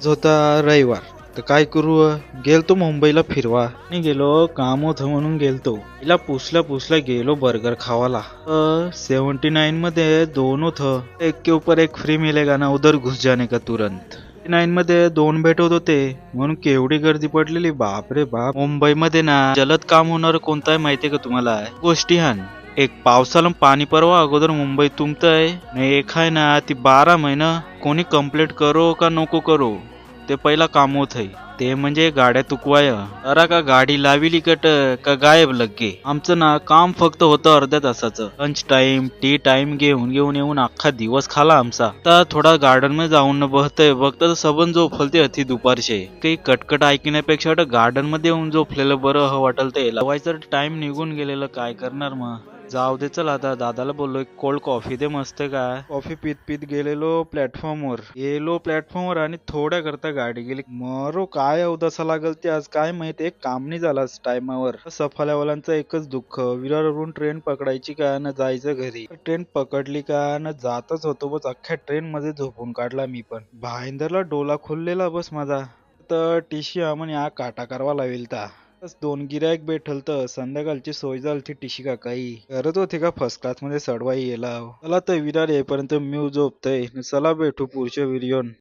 आज होता रविवार. तर काय करू, गेलतो मुंबईला फिरवा आणि गेलो काम होतं म्हणून गेलतो. तिला पुसल्या गेलो बर्गर खावाला. 79 मध्ये दोन होतं, एक के ऊपर एक फ्री मिलेगा ना, उधर घुस जाने का तुरंत. 79 मध्ये दोन भेटत होते म्हणून केवढी गर्दी पडलेली, बाप रे बाप. मुंबईमध्ये ना जलद काम होणार कोणता आहे माहितीये का तुम्हाला? गोष्टी हान. एक पावसाला पाणी परवा अगोदर मुंबई तुंबतय आणि एक आहे ना ती 12 महिना कोणी कंप्लेंट करो का नको करो ते पहिला काम होत आहे, ते म्हणजे गाड्या तुकवाय. अरा का गाडी लाविली कट का गायब लगे. आमचं ना काम फक्त होतं अर्ध्या तासाचं. लंच टाइम टी टाइम घेऊन येऊन अख्खा दिवस खाला आमचा. आता थोडा गार्डन मध्ये जाऊन बघतय बघता सबन झोपलते अति दुपारचे. काही कटकट ऐकण्यापेक्षा गार्डन मध्ये येऊन झोपलेलं बरं वाटल. ते लावायचं टाइम निघून गेलेलं, काय करणार मग. जाऊ दे, चल आता दादाला बोललो कोल्ड कॉफी दे मस्त. काय कॉफी पीत गेलेलो प्लॅटफॉर्मवर आणि थोड्या करता गाडी गेली. मरो काय अवदसा लागल ते आज काय माहित. एक काम नाही झाला टायमावर. सफाल्यावाल्यांचं एकच दुःख, विरारवरून ट्रेन पकडायची का न जायचं घरी. ट्रेन पकडली का न जातच होतो बस. अख्ख्या ट्रेन मध्ये झोपून काढला मी पण. भाईंदरला डोला खुललेला बस माझा. तर टीशी म्हणे हा काटा करवा लावेल. बस दोन गिरायक भेटल तर संध्याकाळची सोय झाली. टिशी का काही करत होते का फर्स्ट क्लास मध्ये सडवाई येला. चला तर विरार येईपर्यंत मी झोपतय. चला भेटू पुढच्या व्हिडिओन.